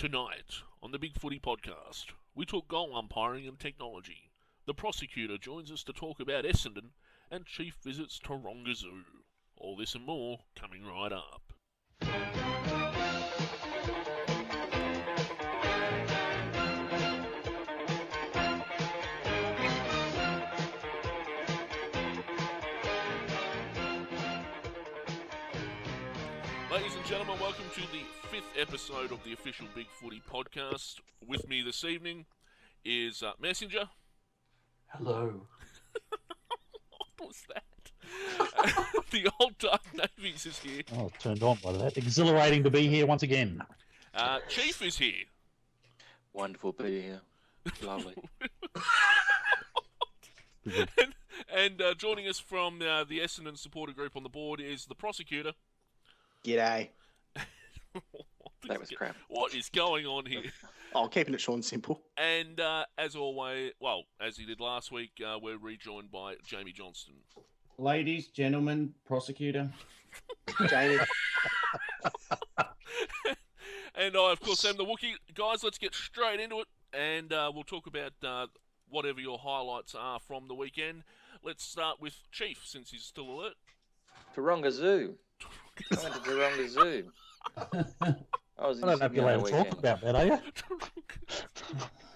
Tonight, on the Bigfooty podcast, we talk goal umpiring and technology. The prosecutor joins us to talk about Essendon, and Chief visits Taronga Zoo. All this and more coming right up. Ladies and gentlemen, welcome to the 5th episode of the official Bigfooty podcast. With me this evening is Messenger. Hello. What was that? The old Dark Navies is here. Oh, turned on by that. Exhilarating to be here once again. Chief is here. Wonderful to be here. Lovely. and joining us from the Essendon supporter group on the board is the prosecutor. G'day. That was crap. What is going on here? Oh, keeping it short and simple. And as always, well, as he did last week, we're rejoined by Jamie Johnston. Ladies, gentlemen, prosecutor. Jamie. And I, of course, am the Wookiee. Guys, let's get straight into it, and we'll talk about whatever your highlights are from the weekend. Let's start with Chief, since he's still alert. Taronga Zoo. I went to Taronga Zoo. I was in I don't know if Sydney you're on allowed the to talk weekend. about that, are you?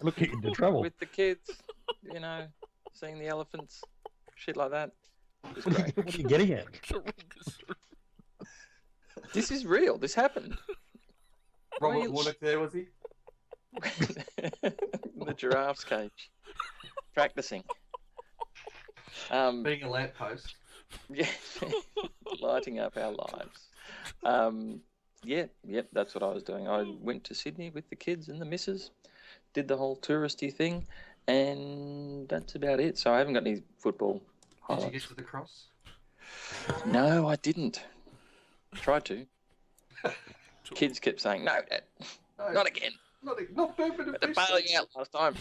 Look, get into trouble. With the kids, you know, seeing the elephants, shit like that. It was great. What are you getting at? This is real. This happened. Robert Real Warnock there, was he? The giraffe's cage. Practicing. Being a lamppost. Yeah, lighting up our lives. Yep, that's what I was doing. I went to Sydney with the kids and the missus, did the whole touristy thing, and that's about it. So I haven't got any football Did you highlights. get to the cross? No, I didn't. Tried to. Kids kept saying, no, Dad, No, not again. not Bourbon But they're bailing out last time.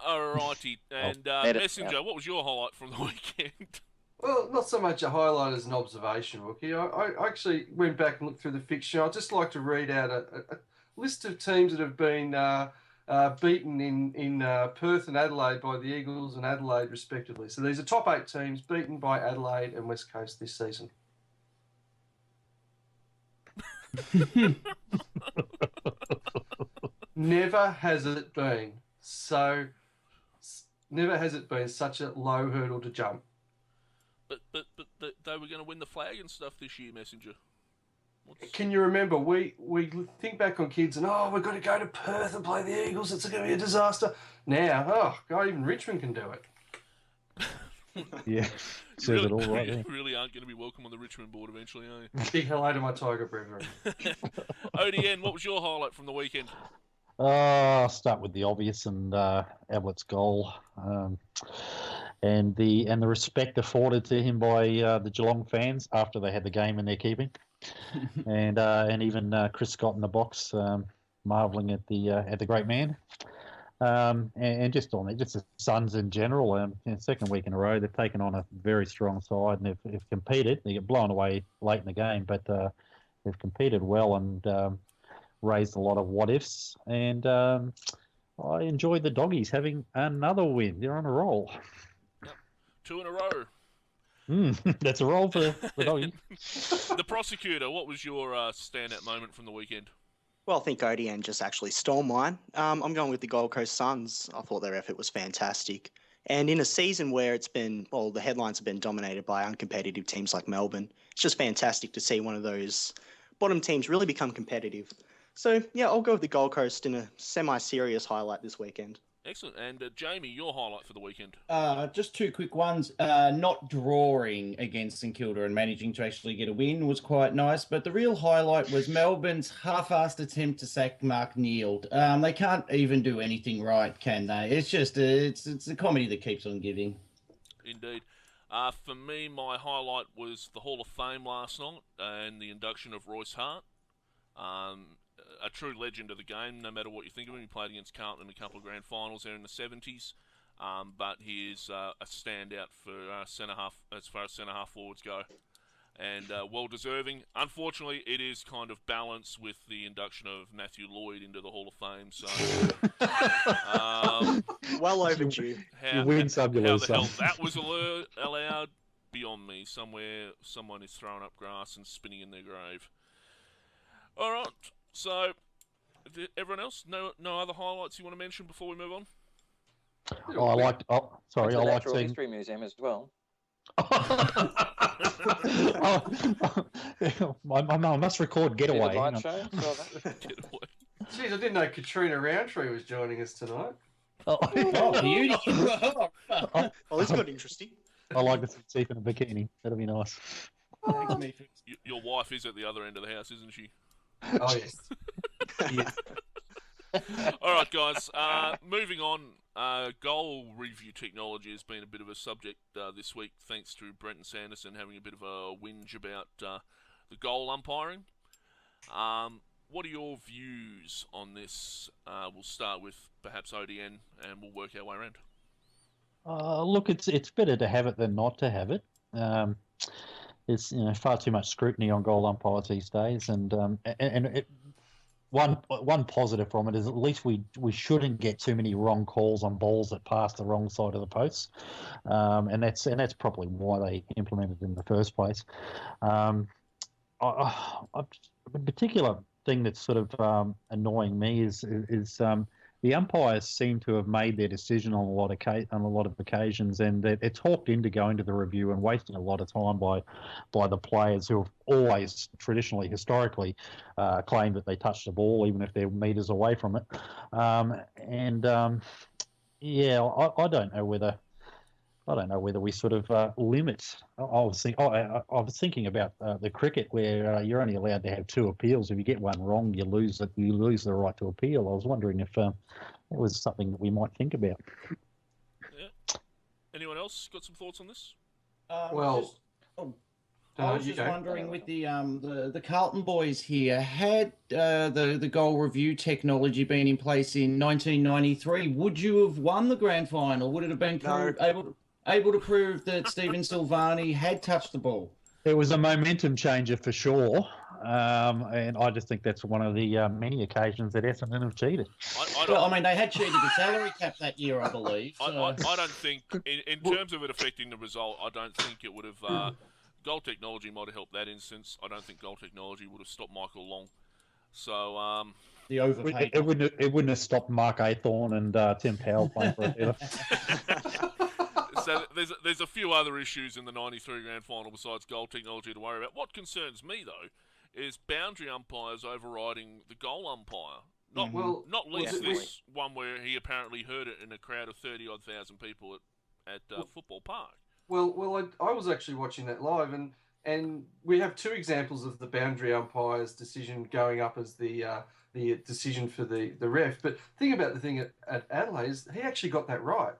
Alrighty, and edit Messenger, out. what was your highlight from the weekend? Well, not so much a highlight as an observation, Rookie. I actually went back and looked through the fixture. I'd just like to read out a list of teams that have been beaten in Perth and Adelaide by the Eagles and Adelaide, respectively. So these are top 8 teams beaten by Adelaide and West Coast this season. Never has it been such a low hurdle to jump. But they were going to win the flag and stuff this year, Messenger. Can you remember, we think back on kids and, we've got to go to Perth and play the Eagles, it's going to be a disaster. Now, God, even Richmond can do it. Yeah, says it all right there. You really aren't going to be welcome on the Richmond board eventually, are you? Big hello to my Tiger brethren. ODN, what was your highlight from the weekend? I'll start with the obvious and Ablett's goal, and the respect afforded to him by the Geelong fans after they had the game in their keeping, and even Chris Scott in the box marvelling at the great man. And just the Suns in general. Second week in a row, they've taken on a very strong side and they've competed. They get blown away late in the game, but they've competed well and raised a lot of what ifs. And I enjoyed the doggies having another win. They're on a roll. Yep. 2 in a row. That's a roll for the doggies. The prosecutor, what was your standout moment from the weekend? Well, I think ODN just actually stole mine. I'm going with the Gold Coast Suns. I thought their effort was fantastic. And in a season where the headlines have been dominated by uncompetitive teams like Melbourne, it's just fantastic to see one of those bottom teams really become competitive. So, yeah, I'll go with the Gold Coast in a semi-serious highlight this weekend. Excellent. And Jamie, your highlight for the weekend? Just 2 quick ones. Not drawing against St Kilda and managing to actually get a win was quite nice. But the real highlight was Melbourne's half-assed attempt to sack Mark Neeld. They can't even do anything right, can they? It's just it's a comedy that keeps on giving. Indeed. For me, my highlight was the Hall of Fame last night and the induction of Royce Hart. A true legend of the game, no matter what you think of him. He played against Carlton in a couple of grand finals there in the 70s. But he is a standout for centre half as far as centre half forwards go. and well deserving. Unfortunately, it is kind of balanced with the induction of Matthew Lloyd into the Hall of Fame. So, Well overdue. You win some, you how lose the some. hell that was allowed beyond me. Somewhere, someone is throwing up grass and spinning in their grave. All right. So, everyone else, no other highlights you want to mention before we move on? Oh, I liked. Oh, sorry, I Went to the liked Natural seeing. History Museum as well. I must record See the Getaway. light Hang on. show? Saw that? Get away. Jeez, I didn't know Katrina Roundtree was joining us tonight. Oh, Oh, beauty. I, Well, this got interesting. I like to see Chief in a bikini. That'll be nice. Your wife is at the other end of the house, isn't she? Oh, yes. Yeah. All right, guys. Moving on. Goal review technology has been a bit of a subject this week, thanks to Brenton Sanderson having a bit of a whinge about the goal umpiring. What are your views on this? We'll start with perhaps ODN, and we'll work our way around. Look, it's better to have it than not to have it. There's far too much scrutiny on goal umpires these days, and one positive from it is at least we shouldn't get too many wrong calls on balls that pass the wrong side of the posts, and that's probably why they implemented it in the first place. A particular thing that's sort of annoying me is the umpires seem to have made their decision on a lot of occasions, and they're talked into going to the review and wasting a lot of time by the players who have always historically claimed that they touched the ball even if they're meters away from it. I don't know whether we sort of limit. I was thinking about the cricket where you're only allowed to have 2 appeals. If you get one wrong, you lose the right to appeal. I was wondering if it was something that we might think about. Yeah. Anyone else got some thoughts on this? I was just wondering with the Carlton boys here, had the goal review technology been in place in 1993, would you have won the grand final? Would it have been able to prove that Stephen Silvani had touched the ball? It was a momentum changer for sure, and I just think that's one of the many occasions that Essendon have cheated. They had cheated the salary cap that year, I believe. So. I don't think, in terms of it affecting the result, I don't think it would have... goal technology might have helped that instance. I don't think goal technology would have stopped Michael Long. So... the overpaid. It wouldn't have stopped Mark Aythorne and Tim Powell playing for it either. So there's a few other issues in the 93 grand final besides goal technology to worry about. What concerns me, though, is boundary umpires overriding the goal umpire. Not least this one where he apparently heard it in a crowd of 30-odd thousand people at Football Park. Well, I was actually watching that live, and we have 2 examples of the boundary umpire's decision going up as the decision for the ref. But think about the thing at Adelaide is he actually got that right.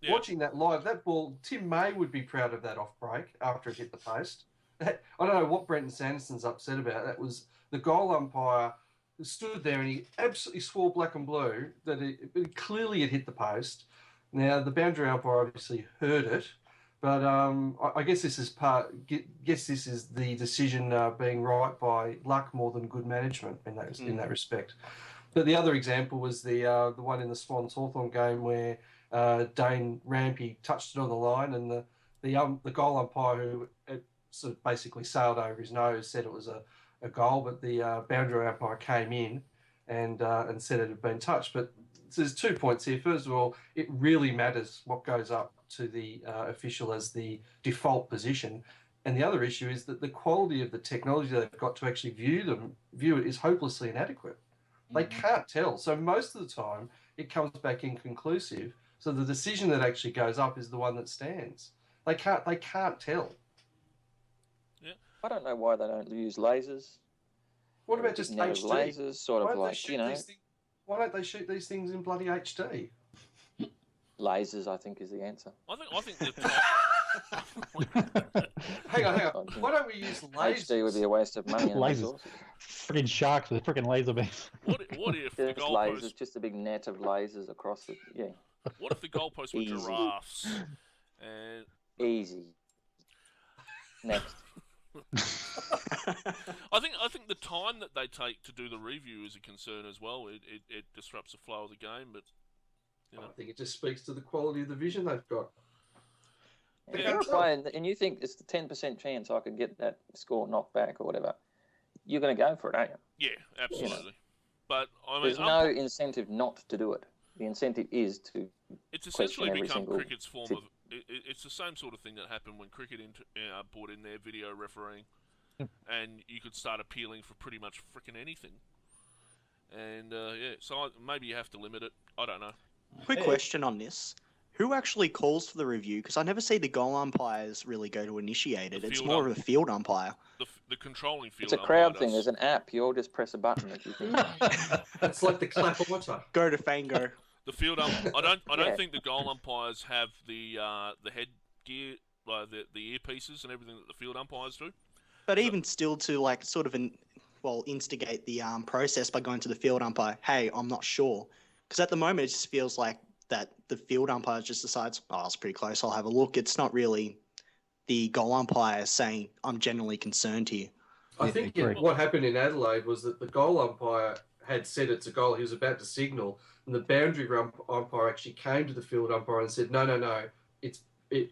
Yeah. Watching that live, that ball, Tim May would be proud of that off break after it hit the post. I don't know what Brenton Sanderson's upset about. That was the goal umpire who stood there and he absolutely swore black and blue that it clearly had hit the post. Now, the boundary umpire obviously heard it, but I guess this is the decision being right by luck more than good management in that respect. But the other example was the one in the Swans Hawthorn game where Dane Rampy touched it on the line, and the goal umpire who sort of basically sailed over his nose said it was a goal, but the boundary umpire came in and said it had been touched. But so there's 2 points here. First of all, it really matters what goes up to the official as the default position. And the other issue is that the quality of the technology they've got to actually view it is hopelessly inadequate. They can't tell. So most of the time, it comes back inconclusive. So the decision that actually goes up is the one that stands. They can't tell. Yeah. I don't know why they don't use lasers. What about just HD? Lasers, sort of like, why don't they shoot these things in bloody HD? Lasers, I think, is the answer. I think the Hang on. Why don't we use lasers? HD would be a waste of money and resources. Freaking sharks with freaking laser beams. What if the goalpost... goalpost... just a big net of lasers across the... Yeah. What if the goalposts were giraffes? And... Easy. Next. I think the time that they take to do the review is a concern as well. It disrupts the flow of the game, but I think it just speaks to the quality of the vision they've got. If you're a player and you think it's the 10% chance I could get that score knocked back or whatever, you're going to go for it, aren't you? Yeah, absolutely. But I mean, there's no incentive not to do it. The incentive is to. It's essentially become cricket's form of. It's the same sort of thing that happened when cricket brought in their video refereeing, and you could start appealing for pretty much frickin' anything. And so maybe you have to limit it. I don't know. Quick question on this. Who actually calls for the review? Because I never see the goal umpires really go to initiate it. It's more of a field umpire. The controlling field. It's a crowd thing. There's an app. You all just press a button if you think. It's like the clapometer. Go to Fango. The field I don't think the goal umpires have the headgear, like the earpieces and everything that the field umpires do. But even still, to like sort of instigate the process by going to the field umpire. Hey, I'm not sure. Because at the moment, it just feels like that the field umpire just decides, oh, it's pretty close, I'll have a look. It's not really the goal umpire saying, I'm genuinely concerned here. I think what happened in Adelaide was that the goal umpire had said it's a goal. He was about to signal, and the boundary umpire actually came to the field umpire and said, no, it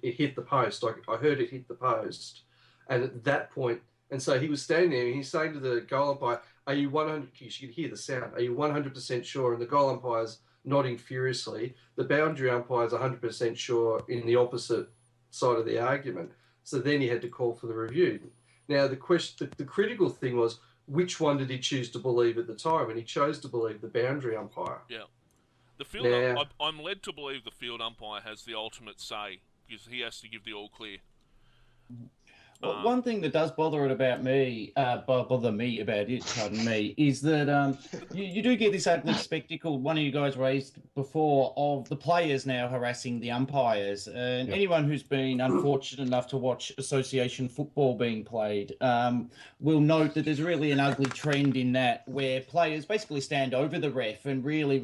hit the post. I heard it hit the post. And at that point, and so he was standing there and he's saying to the goal umpire, are you 100%, you should hear the sound, are you 100% sure? And the goal umpire's nodding furiously. The boundary umpire's 100% sure in the opposite side of the argument. So then he had to call for the review. Now, the critical thing was, which one did he choose to believe at the time? And he chose to believe the boundary umpire. Yeah. The field I'm led to believe the field umpire has the ultimate say, because he has to give the all clear. Well, one thing that does bother me about it, is that you do get this ugly spectacle. One of you guys raised before of the players now harassing the umpires, and anyone who's been unfortunate enough to watch association football being played will note that there's really an ugly trend in that, where players basically stand over the ref and really,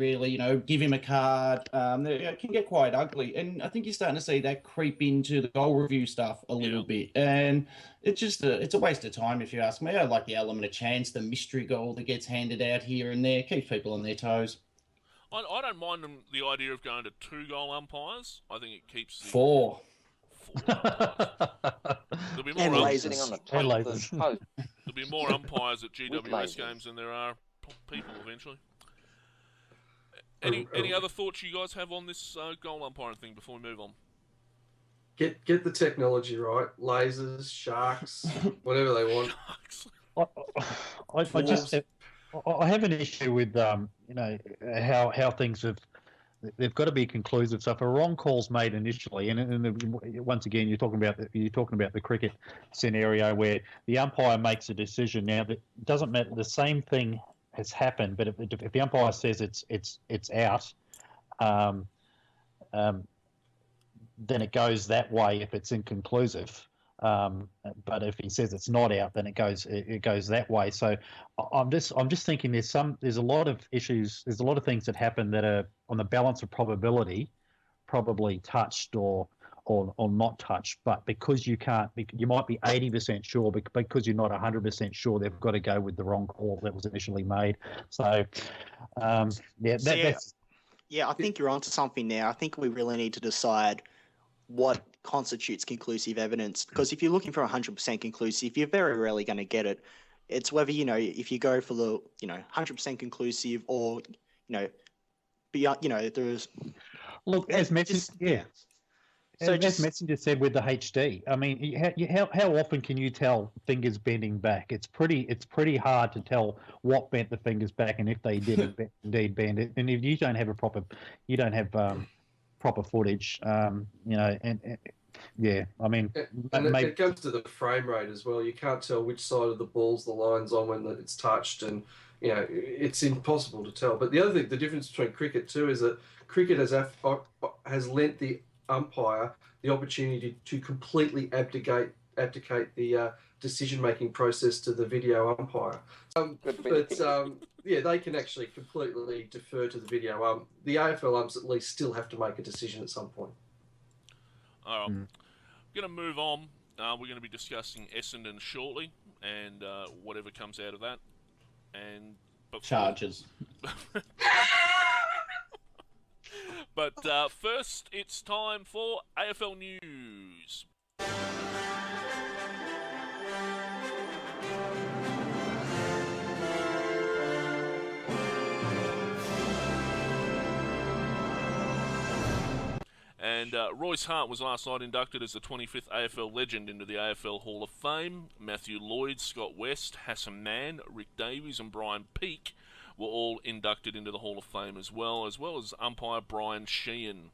give him a card. It can get quite ugly, and I think you're starting to see that creep into the goal review stuff a little bit, and it's just it's a waste of time, if you ask me. I like the element of chance, the mystery goal that gets handed out here and there, keeps people on their toes. I don't mind the idea of going to 2 goal umpires. I think it keeps the... 4. 4 umpires. There'll be more And umpires. lasers. There'll be more umpires at GWS games than there are people eventually. Any other thoughts you guys have on this goal umpiring thing before we move on? Get the technology right. Lasers, sharks, whatever they want. I have an issue with how things have. They've got to be conclusive. So if a wrong call's made initially, and once again you're talking about the cricket scenario where the umpire makes a decision. Now that doesn't matter. The same thing has happened, but if the umpire says it's out. Then it goes that way if it's inconclusive. But if he says it's not out, then it goes that way. So I'm just thinking there's a lot of issues. There's a lot of things that happen that are on the balance of probability, probably touched or not touched. But because you might be 80% sure, but because you're not 100% sure, they've got to go with the wrong call that was initially made. So that's. Yeah, I think you're onto something there. I think we really need to decide what constitutes conclusive evidence. Because if you're looking for 100% conclusive, you're very rarely going to get it. It's whether, if you go for the, 100% conclusive or, there's... Look, as mentioned, So as Messenger said with the HD, I mean, how often can you tell fingers bending back? It's pretty hard to tell what bent the fingers back and if they did indeed bend it. And if you don't have proper footage, yeah, I mean, and it comes to the frame rate as well. You can't tell which side of the ball's the line's on when it's touched, and it's impossible to tell. But the other thing, the difference between cricket too, is that cricket has lent the umpire the opportunity to completely abdicate the decision-making process to the video umpire. They can actually completely defer to the video. The AFL umps at least still have to make a decision at some point. All right. I'm going to move on. we're going to be discussing Essendon shortly, and whatever comes out of that. And Charges. But first, it's time for AFL News. And Royce Hart was last night inducted as the 25th AFL legend into the AFL Hall of Fame. Matthew Lloyd, Scott West, Hassan Mann, Rick Davies and Brian Peake were all inducted into the Hall of Fame as well as umpire Brian Sheehan.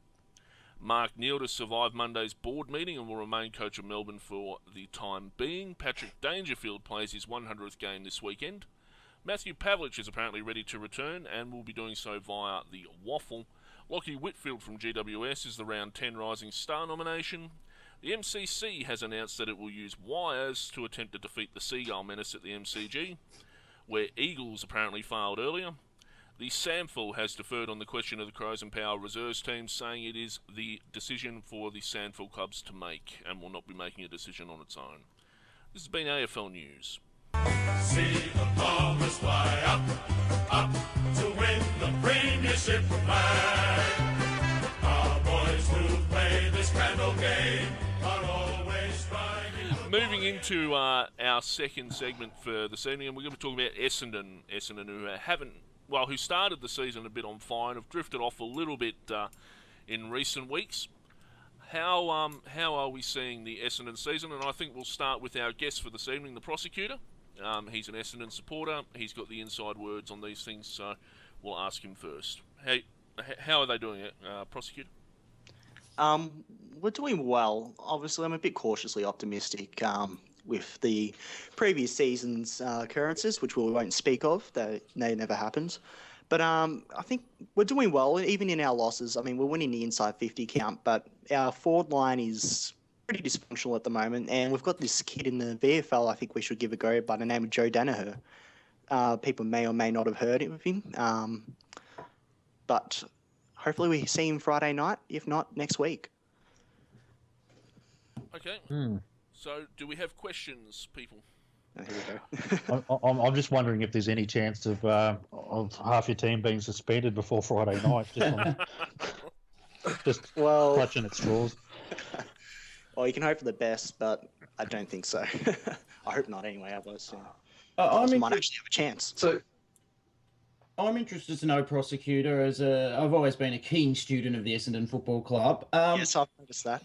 Mark Neal to survive Monday's board meeting and will remain coach of Melbourne for the time being. Patrick Dangerfield plays his 100th game this weekend. Matthew Pavlich is apparently ready to return and will be doing so via the Waffle. Lockie Whitfield from GWS is the Round 10 Rising Star nomination. The MCC has announced that it will use wires to attempt to defeat the Seagull Menace at the MCG, where Eagles apparently failed earlier. The SANFL has deferred on the question of the Crows and Power reserves team, saying it is the decision for the SANFL clubs to make and will not be making a decision on its own. This has been AFL News. See the Bombers fly up to win the premiership flag. Our boys who play this Crandall game are always striving. Moving into our second segment for this evening, and we're going to talk about Essendon. Essendon who started the season a bit on fire and have drifted off a little bit in recent weeks. How are we seeing the Essendon season? And I think we'll start with our guest for this evening, the prosecutor. He's an Essendon supporter. He's got the inside words on these things, so we'll ask him first. Hey, how are they doing it, prosecutor? We're doing well. Obviously, I'm a bit cautiously optimistic with the previous season's occurrences, which we won't speak of. They never happened. But I think we're doing well, even in our losses. I mean, we're winning the inside 50 count, but our forward line is pretty dysfunctional at the moment, and we've got this kid in the VFL I think we should give a go by the name of Joe Danaher. People may or may not have heard of him, but hopefully we see him Friday night, if not next week. Okay. So do we have questions, people? Oh, here we go. I'm just wondering if there's any chance of half your team being suspended before Friday night, just clutching at straws. Well, you can hope for the best, but I don't think so. I hope not anyway, otherwise I might actually have a chance. So, I'm interested to know, prosecutor, I've always been a keen student of the Essendon Football Club. Yes, I've noticed that.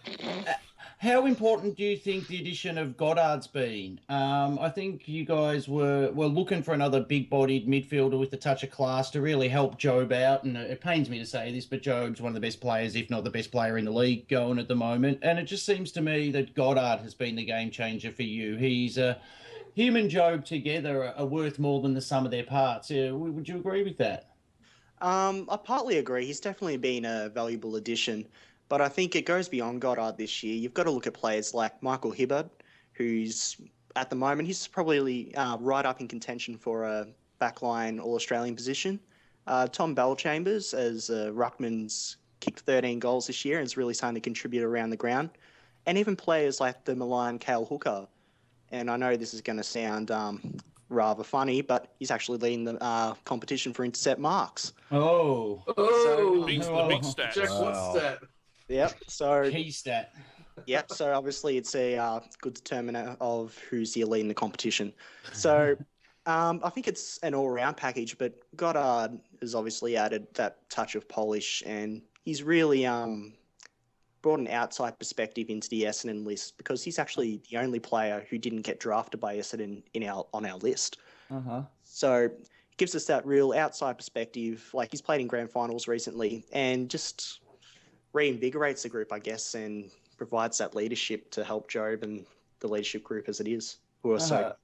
How important do you think the addition of Goddard's been? I think you guys were looking for another big-bodied midfielder with a touch of class to really help Job out. And it pains me to say this, but Job's one of the best players, if not the best player in the league going at the moment. And it just seems to me that Goddard has been the game changer for you. Him and Job together are worth more than the sum of their parts. Would you agree with that? I partly agree. He's definitely been a valuable addition. But I think it goes beyond Goddard this year. You've got to look at players like Michael Hibbard, who's at the moment, he's probably right up in contention for a backline All-Australian position. Tom Bellchambers, as Ruckman's kicked 13 goals this year and is really starting to contribute around the ground. And even players like the Milan Cale Hooker. And I know this is going to sound rather funny, but he's actually leading the competition for intercept marks. Oh. The big stat. Jack, what's that? Yep. So Key stat. Yep. So obviously it's a good determiner of who's here leading the competition. So I think it's an all-round package, but Goddard has obviously added that touch of polish, and he's really brought an outside perspective into the Essendon list because he's actually the only player who didn't get drafted by Essendon on our list. Uh-huh. So it gives us that real outside perspective. Like, he's played in grand finals recently and just reinvigorates the group, I guess, and provides that leadership to help Job and the leadership group as it is, who are so...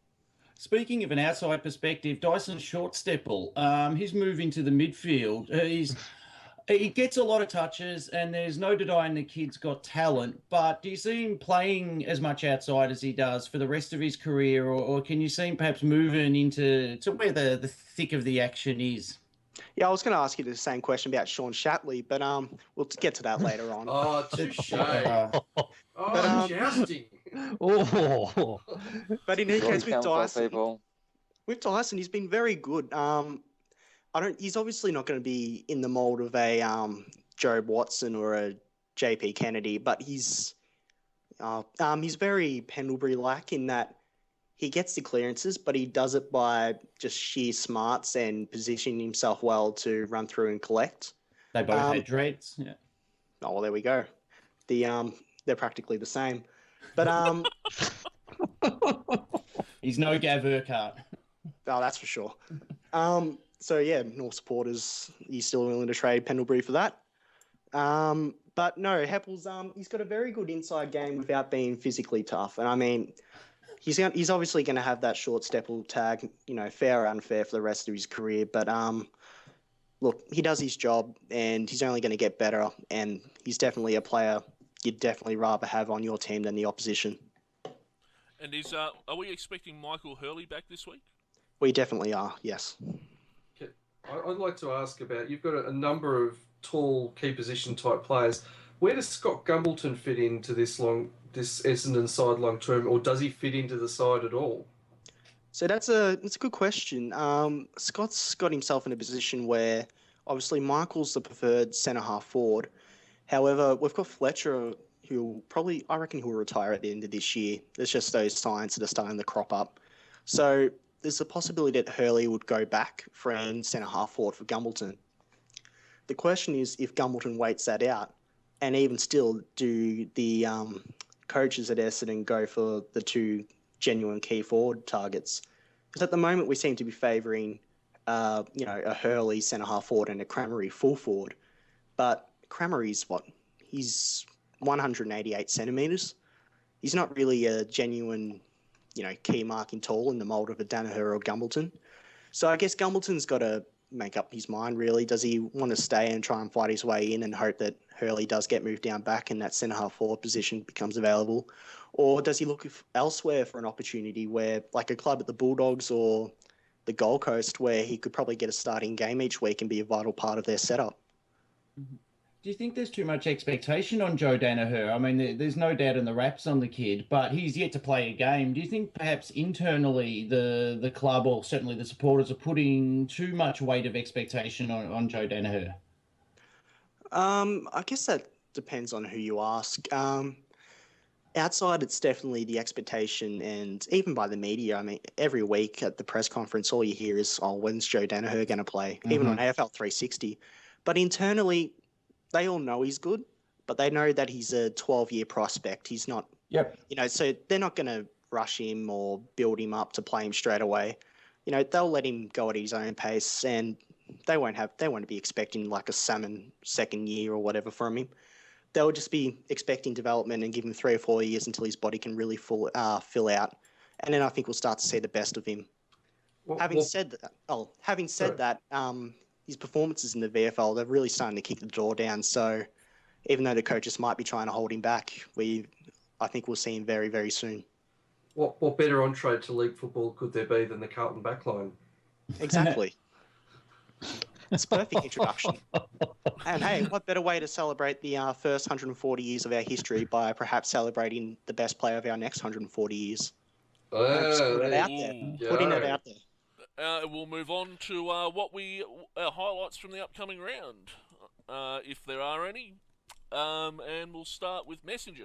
Speaking of an outside perspective, Dyson Shortstepple, his move into the midfield, he gets a lot of touches, and there's no denying the kid's got talent, but do you see him playing as much outside as he does for the rest of his career, or can you see him perhaps moving into where the thick of the action is? Yeah, I was going to ask you the same question about Sean Shatley, but we'll get to that later on. Oh, touche. Jousting. Oh, But in any Sure, case, he's come for people. with Dyson, he's been very good. He's obviously not going to be in the mold of a Joe Watson or a JP Kennedy, but he's very Pendlebury-like in that he gets the clearances, but he does it by just sheer smarts and positioning himself well to run through and collect. They both had dreads. Yeah. Oh, well, there we go. They're practically the same. But He's no Gav Urquhart. oh, that's for sure. So yeah, North supporters, he's still willing to trade Pendlebury for that. But no, Heppel's he's got a very good inside game without being physically tough. And I mean, he's obviously going to have that short stepple tag, fair or unfair for the rest of his career. But look, he does his job, and he's only going to get better. And he's definitely a player you'd definitely rather have on your team than the opposition. And are we expecting Michael Hurley back this week? We definitely are, yes. I'd like to ask about, you've got a number of tall key position type players. Where does Scott Gumbleton fit into this Essendon side long term, or does he fit into the side at all? So that's a good question. Scott's got himself in a position where obviously Michael's the preferred centre half forward. However, we've got Fletcher, I reckon he'll retire at the end of this year. There's just those signs that are starting to crop up. So there's a possibility that Hurley would go back for a centre half forward for Gumbleton. The question is if Gumbleton waits that out, and even still, do the coaches at Essendon go for the two genuine key forward targets? Because at the moment we seem to be favouring, a Hurley centre half forward and a Cramery full forward, but Cramery's he's 188 centimetres. He's not really a genuine, key marking tall in the mould of a Danaher or Gumbleton. So I guess Gumbleton's got to make up his mind, really. Does he want to stay and try and fight his way in and hope that Hurley does get moved down back and that centre half forward position becomes available? Or does he look elsewhere for an opportunity where, like a club at the Bulldogs or the Gold Coast, where he could probably get a starting game each week and be a vital part of their setup? Do you think there's too much expectation on Joe Danaher? I mean, there's no doubt in the raps on the kid, but he's yet to play a game. Do you think perhaps internally the club, or certainly the supporters, are putting too much weight of expectation on Joe Danaher? I guess that depends on who you ask. Outside, it's definitely the expectation, and even by the media. I mean, every week at the press conference, all you hear is, when's Joe Danaher going to play? Mm-hmm. Even on AFL 360. But internally, they all know he's good, but they know that he's a 12-year prospect. He's not, so they're not going to rush him or build him up to play him straight away. They'll let him go at his own pace, and they won't be expecting like a salmon second year or whatever from him. They'll just be expecting development and give him 3 or 4 years until his body can really fill out. And then I think we'll start to see the best of him. Having said that, his performances in the VFL, they're really starting to kick the door down. So even though the coaches might be trying to hold him back, I think we'll see him very, very soon. What better entree to league football could there be than the Carlton backline? Exactly. It's a perfect introduction. And hey, what better way to celebrate the first 140 years of our history by perhaps celebrating the best player of our next 140 years? Putting it out there. We'll move on to highlights from the upcoming round, if there are any, and we'll start with Messenger.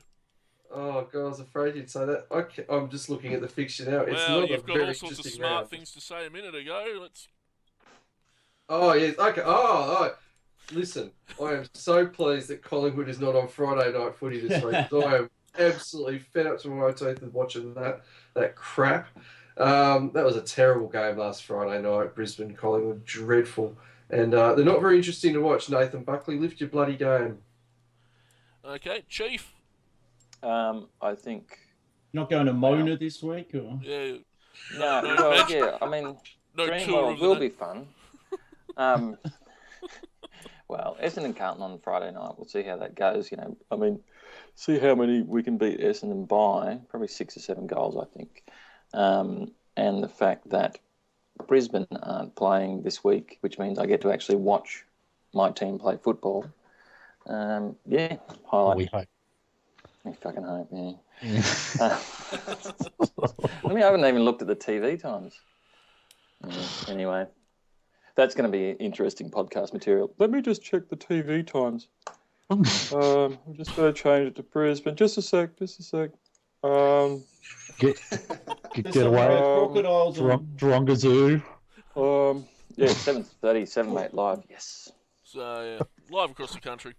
Oh God, I was afraid you'd say that. I'm just looking at the fixture now. It's not you've a got very all sorts of smart round. things to say a minute ago. Let's. Oh yes, okay. Oh, listen, I am so pleased that Collingwood is not on Friday night footy this week. I am absolutely fed up to my teeth with watching that crap. That was a terrible game last Friday night. Brisbane, Collingwood, dreadful. And they're not very interesting to watch, Nathan Buckley. Lift your bloody game. Okay, Chief. I think... Not going to Mona this week? Or? Yeah. I mean, Dreamworld will be fun. Well, Essendon Carlton on Friday night. We'll see how that goes. See how many we can beat Essendon by. Probably 6 or 7 goals, I think. And the fact that Brisbane aren't playing this week, which means I get to actually watch my team play football. Highlight. We hope. You fucking hope, yeah. I haven't even looked at the TV times. Anyway, that's going to be interesting podcast material. Let me just check the TV times. I'm just going to change it to Brisbane. Just a sec. Get away. Crocodiles. Taronga Zoo. Yeah, 7:37, mate, live. Yes. So, yeah, live across the country.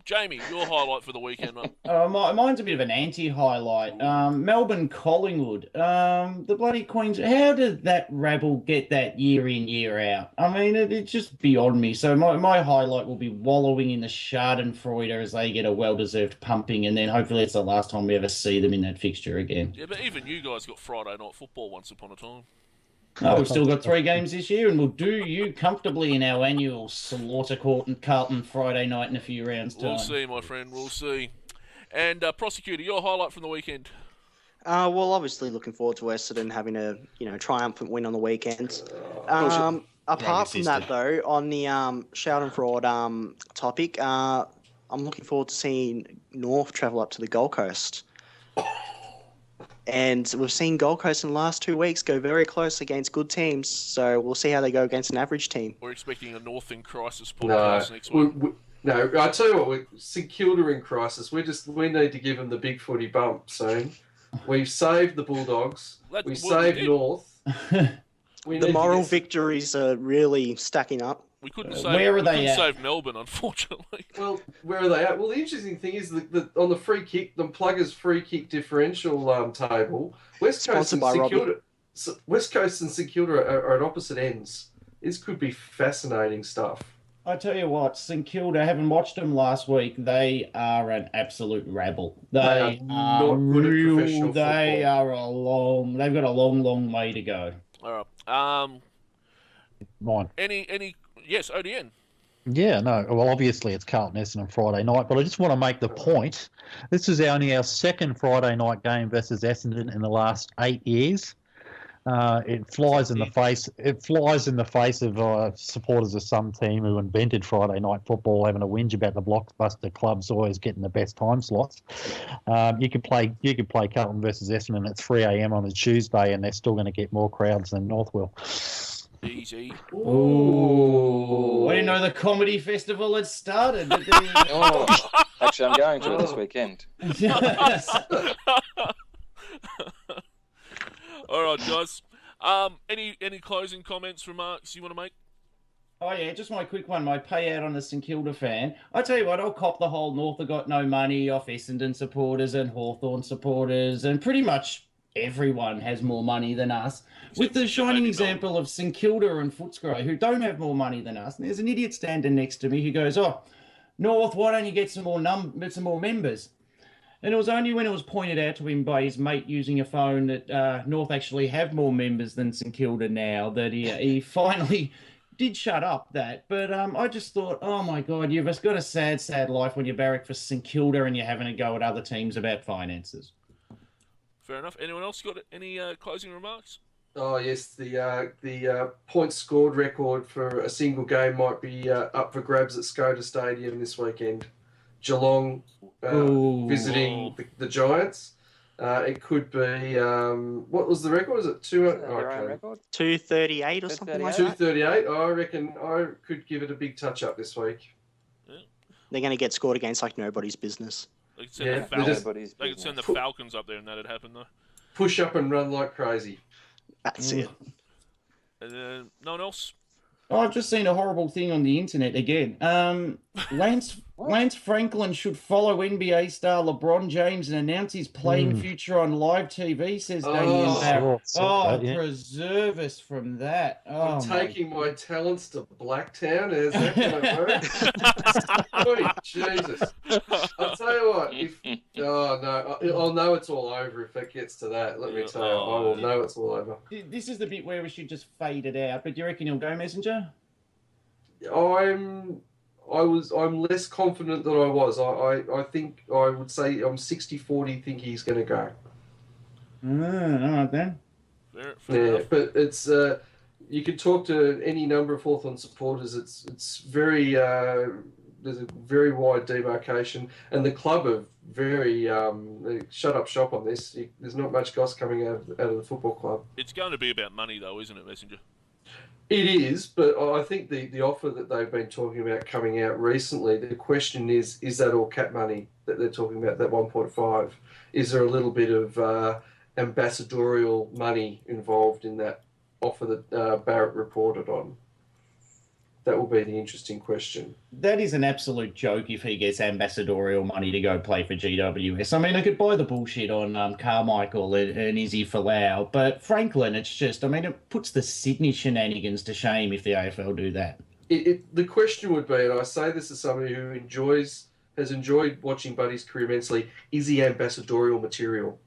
Jamie, your highlight for the weekend, mate. Mine's a bit of an anti-highlight. Melbourne Collingwood. The bloody Queens. How did that rabble get that year in, year out? I mean, it's just beyond me. So my highlight will be wallowing in the Schadenfreude as they get a well-deserved pumping, and then hopefully it's the last time we ever see them in that fixture again. Yeah, but even you guys got Friday night football once upon a time. Oh, we've still got 3 games this year, and we'll do you comfortably in our annual Slaughter Court and Carlton Friday night in a few rounds' time. We'll see, my friend. We'll see. And Prosecutor, your highlight from the weekend? Well, obviously looking forward to Essendon having a triumphant win on the weekend. Apart from that, though, on the Schadenfreude topic, I'm looking forward to seeing North travel up to the Gold Coast. And we've seen Gold Coast in the last 2 weeks go very close against good teams, so we'll see how they go against an average team. We're expecting a North in Crisis podcast next week. No, I tell you what, St Kilda in crisis. We need to give them the Bigfooty bump soon. We've saved the Bulldogs. We saved North. The moral victories are really stacking up. We couldn't save Melbourne, unfortunately. Well, where are they at? Well, the interesting thing is that on the free kick, the Pluggers free kick differential table, West Coast and St Kilda are at opposite ends. This could be fascinating stuff. I tell you what, St Kilda, having watched them last week, they are an absolute rabble. They are not good at professional football. They've got a long way to go. All right. Mine. Yes, ODN. Yeah, no. Well, obviously it's Carlton Essendon Friday night, but I just want to make the point. This is only our second Friday night game versus Essendon in the last 8 years. It flies in the face. It flies in the face of supporters of some team who invented Friday night football, having a whinge about the blockbuster clubs always getting the best time slots. You could play Carlton versus Essendon at 3 a.m. on a Tuesday, and they're still going to get more crowds than North will. Easy. Ooh. I didn't know the comedy festival had started. Actually, I'm going to it this weekend. All right, guys. Any closing comments, remarks you want to make? Oh, yeah, just my quick one. My payout on the St Kilda fan. I tell you what, I'll cop the whole North have got no money off Essendon supporters and Hawthorn supporters, and pretty much everyone has more money than us. With the shining example of St Kilda and Footscray, who don't have more money than us. And there's an idiot standing next to me who goes, "Oh, North, why don't you get some more members?" And it was only when it was pointed out to him by his mate using a phone that North actually have more members than St Kilda now that he finally did shut up that. But I just thought, oh my God, you've just got a sad life when you barrack for St Kilda and you're having a go at other teams about finances. Fair enough. Anyone else got any closing remarks? Oh yes, the points scored record for a single game might be up for grabs at Skoda Stadium this weekend. Geelong visiting the Giants. It could be what was the record? Was it 238 or something like that? 238. I reckon I could give it a big touch up this week. Yeah. They're going to get scored against like nobody's business. They could send the Falcons up there and that'd happen though. Push up and run like crazy. That's it. And no one else? Oh, I've just seen a horrible thing on the internet again. Lance Franklin should follow NBA star LeBron James and announce his playing future on live TV, says Damien Barrett. Preserve us from that. I'm taking my talents to Blacktown. Is that going to work? Jesus. I'll tell you what. I'll know it's all over if it gets to that. Let me tell you. I will know it's all over. This is the bit where we should just fade it out. But do you reckon he'll go, Messenger? I'm less confident than I was. I think I would say I'm 60-40 think he's going to go. All right then. Fair enough. But it's you can talk to any number of Hawthorn supporters. It's very there's a very wide demarcation, and the club are very they shut up shop on this. There's not much goss coming out of the football club. It's going to be about money, though, isn't it, Messenger? It is, but I think the offer that they've been talking about coming out recently, the question is that all cap money that they're talking about, that 1.5? Is there a little bit of ambassadorial money involved in that offer that Barrett reported on? That will be the interesting question. That is an absolute joke if he gets ambassadorial money to go play for GWS. I mean, I could buy the bullshit on Carmichael and Izzy Folau, but Franklin, it's just, I mean, it puts the Sydney shenanigans to shame if the AFL do that. The question would be, and I say this as somebody who has enjoyed watching Buddy's career immensely, is he ambassadorial material?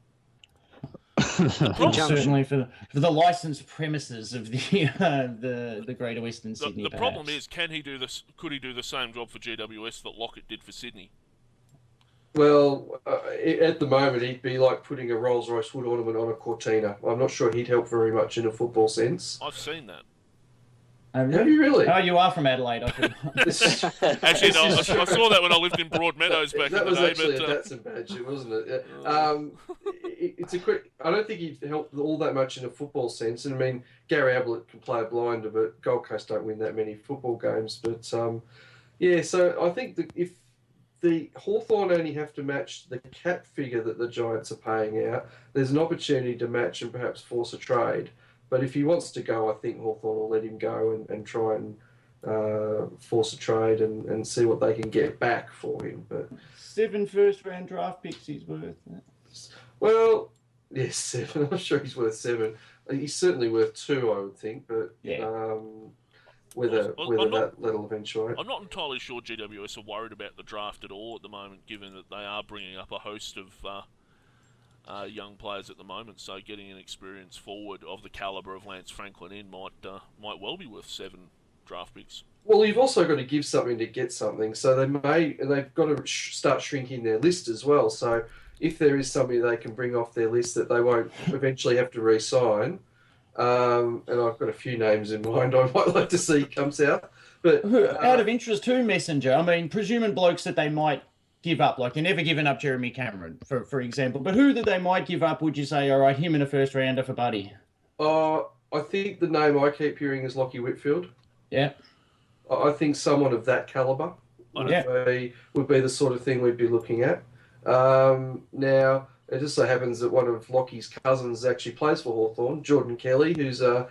Certainly for the licensed premises of the Greater Western Sydney. The problem is, can he do this? Could he do the same job for GWS that Lockett did for Sydney? Well, at the moment, he'd be like putting a Rolls-Royce wood ornament on a Cortina. I'm not sure he'd help very much in a football sense. I've seen that. Have you really? Oh, you are from Adelaide. Actually, no, I saw that when I lived in Broadmeadows back in the day. That was actually a Datsun badge, wasn't it? It's a quick. I don't think he'd help all that much in a football sense. And I mean, Gary Ablett can play a blinder, but Gold Coast don't win that many football games. But yeah, so I think that if the Hawthorn only have to match the cap figure that the Giants are paying out, there's an opportunity to match and perhaps force a trade. But if he wants to go, I think Hawthorn will let him go and try and force a trade and see what they can get back for him. But 7 first-round draft picks he's worth. Well, yes, 7. I'm not sure he's worth 7. He's certainly worth 2, I would think. But yeah. Whether that'll eventuate. I'm not entirely sure GWS are worried about the draft at all at the moment, given that they are bringing up a host of young players at the moment. So getting an experienced forward of the calibre of Lance Franklin in might well be worth 7 draft picks. Well, you've also got to give something to get something. So they've got to start shrinking their list as well. So if there is somebody they can bring off their list that they won't eventually have to re-sign, and I've got a few names in mind I might like to see come south. But out of interest, who Messenger? I mean, presuming blokes that they might give up, like they're never giving up Jeremy Cameron, for example. But who that they might give up, would you say, all right, him in a first rounder for Buddy? I think the name I keep hearing is Lockie Whitfield. Yeah. I think someone of that calibre would be the sort of thing we'd be looking at. Now, it just so happens that one of Lockie's cousins actually plays for Hawthorn, Jordan Kelly, who was a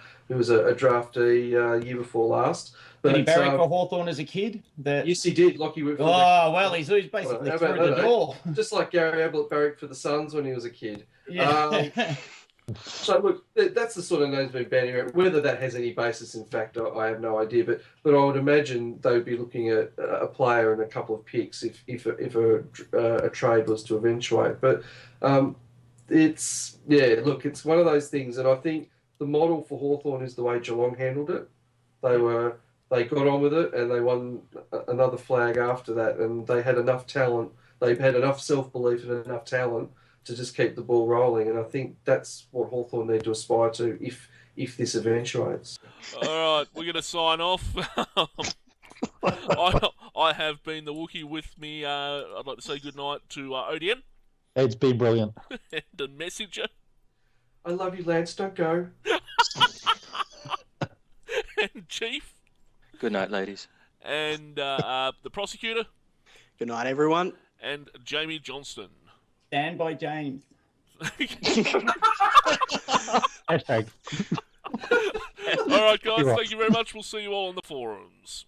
draftee year before last. But, did he barrack for Hawthorn as a kid? Yes, he did. Lockie Whitfield. Oh, well, he's basically through the door. Just like Gary Ablett barracked for the Suns when he was a kid. Yeah. So, look, that's the sort of names being bandied around. Whether that has any basis in fact, I have no idea. But I would imagine they would be looking at a player and a couple of picks if a trade was to eventuate. But it's one of those things. And I think the model for Hawthorn is the way Geelong handled it. They got on with it and they won another flag after that. And they had enough talent. They had enough self-belief and enough talent to just keep the ball rolling, and I think that's what Hawthorn need to aspire to if this eventuates. All right, we're going to sign off. I have been the Wookiee. With me. I'd like to say good night to ODM. It's been brilliant. And the Messenger. I love you, Lance. Don't go. And Chief. Good night, ladies. And the Prosecutor. Good night, everyone. And Jamie Johnston. Stand by James. Hashtag. All right, guys. Thank you very much. We'll see you all on the forums.